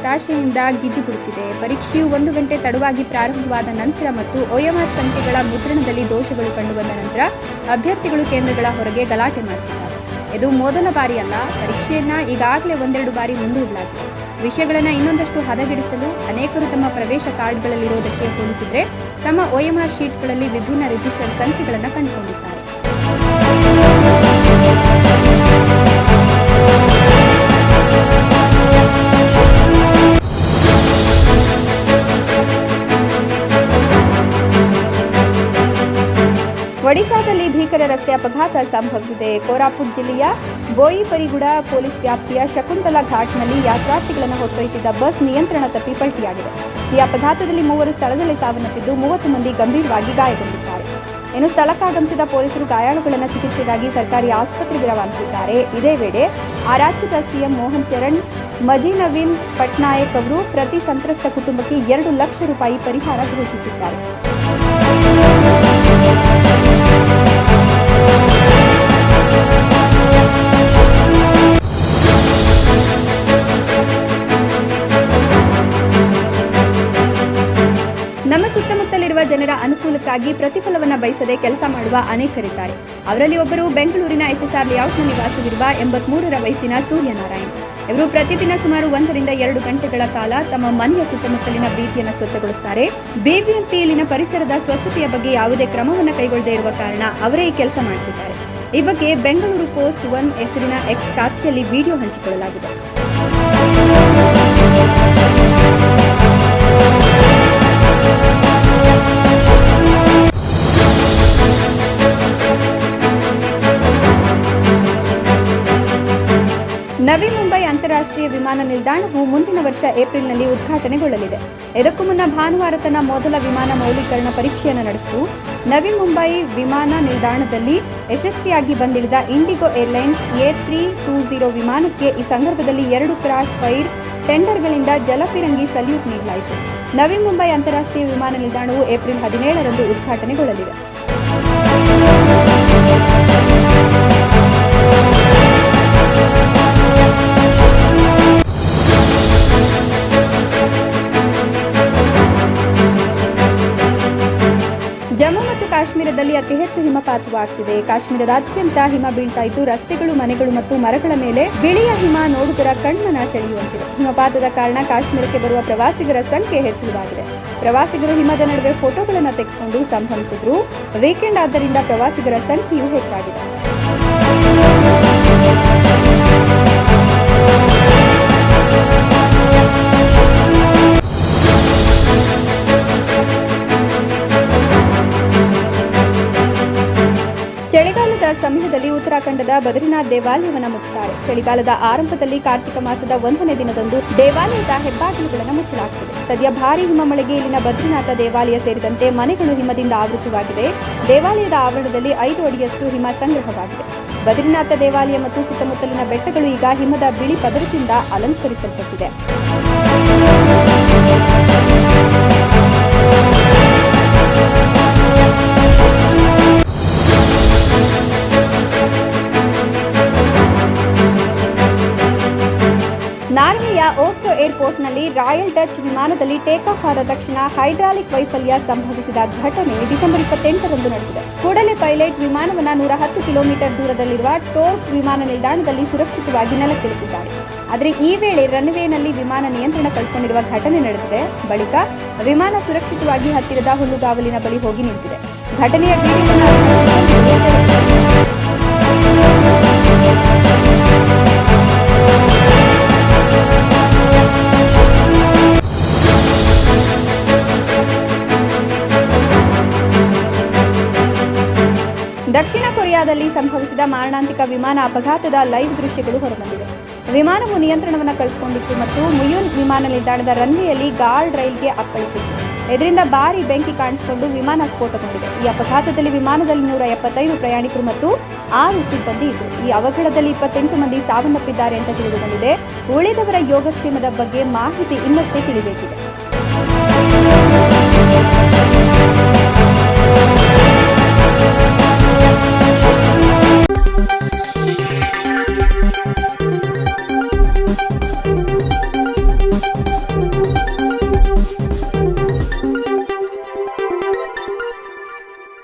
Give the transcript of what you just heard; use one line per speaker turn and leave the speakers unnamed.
ಹತಾಶೆಯಿಂದ ಗಿಜುಗುಡುತ್ತಿದೆ. ಪರೀಕ್ಷೆಯು 1 ಗಂಟೆ ತಡವಾಗಿ ಪ್ರಾರಂಭವಾದ ನಂತರ ಮತ್ತು OMR ಸಂಖ್ಯೆಗಳ ಮುದ್ರಣದಲ್ಲಿ ದೋಷಗಳು ಕಂಡುಬಂದ ನಂತರ ಅಭ್ಯರ್ಥಿಗಳು ಕೇಂದ್ರಗಳ ಹೊರಗೆ ಗಲಾಟೆ ಮಾಡುತ್ತಿದ್ದಾರೆ. ಇದು ಮೊದಲ ಬಾರಿ ಅಲ್ಲ. ಪರೀಕ್ಷೆಯನ್ನ ಈಗಾಗಲೇ 1-2 ಬಾರಿ ಮುಂದೂಡಲಾಗಿದೆ. ವಿಷಯಗಳನ್ನು ಇನ್ನೊಂದಷ್ಟು ಹದಗೆಡಿಸಲು ಅನೇಕರು ತಮ್ಮ ಪ್ರವೇಶ ಕಾರ್ಡ್ಗಳಲ್ಲಿರೋದಕ್ಕೆ ಹೋಲಿಸಿದರೆ ತಮ್ಮ OMR ಶೀಟ್ಗಳಲ್ಲಿ ವಿಭಿನ್ನ ರಿಜಿಸ್ಟರ್ ಸಂಖ್ಯೆಗಳನ್ನು ಕಂಡುಕೊಂಡಿದ್ದಾರೆ. ಒಡಿಶಾದಲ್ಲಿ ಭೀಕರ ರಸ್ತೆ ಅಪಘಾತ ಸಂಭವಿಸಿದೆ. ಕೋರಾಪುಟ್ ಜಿಲ್ಲೆಯ ಬೋಯಿಪರಿಗುಡ ಪೊಲೀಸ್ ವ್ಯಾಪ್ತಿಯ ಶಕುಂತಲಾ ಘಾಟ್ನಲ್ಲಿ ಯಾತ್ರಾರ್ಥಿಗಳನ್ನು ಹೊತ್ತೊಯ್ಯುತ್ತಿದ್ದ ಬಸ್ ನಿಯಂತ್ರಣ ತಪ್ಪಿ ಪಲ್ಟಿಯಾಗಿದೆ. ಈ ಅಪಘಾತದಲ್ಲಿ 3 ಸ್ಥಳದಲ್ಲಿ ಸಾವನ್ನಪ್ಪಿದ್ದು 30 ಮಂದಿ ಗಂಭೀರವಾಗಿ ಗಾಯಗೊಂಡಿದ್ದಾರೆ. ಇನ್ನು ಸ್ಥಳಕ್ಕಾಗಮಿಸಿದ ಪೊಲೀಸರು ಗಾಯಾಳುಗಳನ್ನು ಚಿಕಿತ್ಸೆಗಾಗಿ ಸರ್ಕಾರಿ ಆಸ್ಪತ್ರೆಗೆ ರವಾನಿಸಿದ್ದಾರೆ. ಇದೇ ವೇಳೆ ಆ ರಾಜ್ಯದ ಸಿಎಂ ಮೋಹನ್ ಚರಣ್ ಮಜಿನವೀನ್ ಪಟ್ನಾಯಕ್ ಅವರು ಪ್ರತಿ ಸಂತ್ರಸ್ತ ಕುಟುಂಬಕ್ಕೆ 2 ಲಕ್ಷ ರೂಪಾಯಿ ಪರಿಹಾರ ಘೋಷಿಸಿದ್ದಾರೆ. ನಮ್ಮ ಸುತ್ತಮುತ್ತಲಿರುವ ಜನರ ಅನುಕೂಲಕ್ಕಾಗಿ ಪ್ರತಿಫಲವನ್ನು ಬಯಸದೆ ಕೆಲಸ ಮಾಡುವ ಅನೇಕರಿದ್ದಾರೆ. ಅವರಲ್ಲಿ ಒಬ್ಬರು ಬೆಂಗಳೂರಿನ HSR ಲೇಔಟ್ನ ನಿವಾಸವಿರುವ 83 ವಯಸ್ಸಿನ ಸೂರ್ಯನಾರಾಯಣ್. ಇವರು ಪ್ರತಿದಿನ ಸುಮಾರು 1 ರಿಂದ 2 ಗಂಟೆಗಳ ಕಾಲ ತಮ್ಮ ಮನೆಯ ಸುತ್ತಮುತ್ತಲಿನ ಬೀದಿಯನ್ನು ಸ್ವಚ್ಛಗೊಳಿಸುತ್ತಾರೆ. BBMPಯಲ್ಲಿನ ಪರಿಸರದ ಸ್ವಚ್ಛತೆಯ ಬಗ್ಗೆ ಯಾವುದೇ ಕ್ರಮವನ್ನು ಕೈಗೊಳ್ಳದೇ ಇರುವ ಕಾರಣ ಅವರೇ ಈ ಕೆಲಸ ಮಾಡುತ್ತಿದ್ದಾರೆ. ಈ ಬಗ್ಗೆ ಬೆಂಗಳೂರು ಪೋಸ್ಟ್ 1 ಹೆಸರಿನ X ಖಾತೆಯಲ್ಲಿ ವಿಡಿಯೋ ಹಂಚಿಕೊಳ್ಳಲಾಗಿದೆ. ನವಿ ಮುಂಬೈ ಅಂತಾರಾಷ್ಟ್ರೀಯ ವಿಮಾನ ನಿಲ್ದಾಣವು ಮುಂದಿನ ವರ್ಷ ಏಪ್ರಿಲ್ನಲ್ಲಿ ಉದ್ಘಾಟನೆಗೊಳ್ಳಲಿದೆ. ಇದಕ್ಕೂ ಮುನ್ನ ಭಾನುವಾರ ತನ್ನ ಮೊದಲ ವಿಮಾನ ಮೌಲ್ಯೀಕರಣ ಪರೀಕ್ಷೆಯನ್ನು ನಡೆಸಿತು. ನವಿ ಮುಂಬೈ ವಿಮಾನ ನಿಲ್ದಾಣದಲ್ಲಿ ಯಶಸ್ವಿಯಾಗಿ ಬಂದಿಳಿದ ಇಂಡಿಗೋ ಏರ್ಲೈನ್ಸ್ A320 ವಿಮಾನಕ್ಕೆ ಈ ಸಂದರ್ಭದಲ್ಲಿ 2 ಕ್ರಾಶ್ ಫೈರ್ ಟೆಂಡರ್ಗಳಿಂದ ಜಲಫಿರಂಗಿ ಸಲ್ಯೂಟ್ ನೀಡಲಾಯಿತು. ನವಿ ಮುಂಬೈ ಅಂತಾರಾಷ್ಟ್ರೀಯ ವಿಮಾನ ನಿಲ್ದಾಣವು ಏಪ್ರಿಲ್ 17ರಂದು ಉದ್ಘಾಟನೆಗೊಳ್ಳಲಿದೆ. ಜಮ್ಮು ಮತ್ತು ಕಾಶ್ಮೀರದಲ್ಲಿ ಅತಿ ಹೆಚ್ಚು ಹಿಮಪಾತವಾಗುತ್ತಿದೆ. ಕಾಶ್ಮೀರದಾದ್ಯಂತ ಹಿಮ ಬೀಳ್ತಾ ಇದ್ದು ರಸ್ತೆಗಳು, ಮನೆಗಳು ಮತ್ತು ಮರಗಳ ಮೇಲೆ ಬಿಳಿಯ ಹಿಮ ನೋಡುಗರ ಕಣ್ಮನ ಸೆಳೆಯುವಂತಿದೆ. ಹಿಮಪಾತದ ಕಾರಣ ಕಾಶ್ಮೀರಕ್ಕೆ ಬರುವ ಪ್ರವಾಸಿಗರ ಸಂಖ್ಯೆ ಹೆಚ್ಚಳವಾಗಿದೆ. ಪ್ರವಾಸಿಗರು ಹಿಮದ ನಡುವೆ ಫೋಟೋಗಳನ್ನು ತೆಗೆದುಕೊಂಡು ಸಂಭ್ರಮಿಸಿದ್ರು. ವೀಕೆಂಡ್ ಆದ್ದರಿಂದ ಪ್ರವಾಸಿಗರ ಸಂಖ್ಯೆಯೂ ಹೆಚ್ಚಾಗಿದೆ. ಚಳಿಗಾಲದ ಸಮಯದಲ್ಲಿ ಉತ್ತರಾಖಂಡದ ಬದ್ರಿನಾಥ್ ದೇವಾಲಯವನ್ನು ಮುಚ್ಚುತ್ತಾರೆ. ಚಳಿಗಾಲದ ಆರಂಭದಲ್ಲಿ ಕಾರ್ತಿಕ ಮಾಸದ 1ನೇ ದಿನದಂದು ದೇವಾಲಯದ ಹೆಬ್ಬಾಗಿಲುಗಳನ್ನು ಮುಚ್ಚಲಾಗುತ್ತದೆ. ಸದ್ಯ ಭಾರೀ ಹಿಮ ಮಳೆಗೆ ಇಲ್ಲಿನ ಬದ್ರಿನಾಥ ದೇವಾಲಯ ಸೇರಿದಂತೆ ಮನೆಗಳು ಹಿಮದಿಂದ ಆವೃತವಾಗಿದೆ. ದೇವಾಲಯದ ಆವರಣದಲ್ಲಿ 5 ಅಡಿಯಷ್ಟು ಹಿಮ ಸಂಗ್ರಹವಾಗಿದೆ. ಬದ್ರಿನಾಥ ದೇವಾಲಯ ಮತ್ತು ಸುತ್ತಮುತ್ತಲಿನ ಬೆಟ್ಟಗಳು ಈಗ ಹಿಮದ ಬಿಳಿ ಪದರದಿಂದ ಅಲಂಕರಿಸಲ್ಪಟ್ಟಿದೆ. ನಾರ್ವೆಯ ಓಸ್ಲೋ ಏರ್ಪೋರ್ಟ್ನಲ್ಲಿ ರಾಯಲ್ ಡಚ್ ವಿಮಾನದಲ್ಲಿ ಟೇಕ್ ಆಫ್ ಆದ ತಕ್ಷಣ ಹೈಡ್ರಾಲಿಕ್ ವೈಫಲ್ಯ ಸಂಭವಿಸಿದ ಘಟನೆ ಡಿಸೆಂಬರ್ 28ರಂದು ನಡೆದಿದೆ. ಕೂಡಲೇ ಪೈಲಟ್ ವಿಮಾನವನ್ನು 110 ಕಿಲೋಮೀಟರ್ ದೂರದಲ್ಲಿರುವ ಟೋರ್ಕ್ ವಿಮಾನ ನಿಲ್ದಾಣದಲ್ಲಿ ಸುರಕ್ಷಿತವಾಗಿ ನೆಲಕ್ಕಿಳಿಸಿದ್ದಾರೆ. ಆದರೆ ಈ ವೇಳೆ ರನ್ವೇನಲ್ಲಿ ವಿಮಾನ ನಿಯಂತ್ರಣ ಕಳ್ಕೊಂಡಿರುವ ಘಟನೆ ನಡೆದಿದೆ. ಬಳಿಕ ವಿಮಾನ ಸುರಕ್ಷಿತವಾಗಿ ಹತ್ತಿರದ ಹುಲ್ಲುಗಾವಲಿನ ಬಳಿ ಹೋಗಿ ನಿಂತಿದೆ. ಘಟನೆಯ ದಕ್ಷಿಣ ಕೊರಿಯಾದಲ್ಲಿ ಸಂಭವಿಸಿದ ಮಾರಣಾಂತಿಕ ವಿಮಾನ ಅಪಘಾತದ ಲೈವ್ ದೃಶ್ಯಗಳು ಹೊರಬಂದಿವೆ. ವಿಮಾನವು ನಿಯಂತ್ರಣವನ್ನು ಕಳೆದುಕೊಂಡಿತ್ತು ಮತ್ತು ಮುಯುನ್ ವಿಮಾನ ನಿಲ್ದಾಣದ ರನ್ವೇಯಲ್ಲಿ ಗಾರ್ಡ್ ರೈಲ್ಗೆ ಅಪ್ಪಳಿಸಿತ್ತು. ಇದರಿಂದ ಭಾರೀ ಬೆಂಕಿ ಕಾಣಿಸಿಕೊಂಡು ವಿಮಾನ ಸ್ಫೋಟಗೊಂಡಿದೆ. ಈ ಅಪಘಾತದಲ್ಲಿ ವಿಮಾನದಲ್ಲಿ 175 ಪ್ರಯಾಣಿಕರು ಮತ್ತು 6 ಸಿಬ್ಬಂದಿ ಇದ್ದರು. ಈ ಅವಘಡದಲ್ಲಿ 28 ಮಂದಿ ಸಾವನ್ನಪ್ಪಿದ್ದಾರೆ ಅಂತ ತಿಳಿದುಬಂದಿದೆ. ಉಳಿದವರ ಯೋಗಕ್ಷೇಮದ ಬಗ್ಗೆ ಮಾಹಿತಿ ಇನ್ನಷ್ಟೇ ತಿಳಿಬೇಕಿದೆ.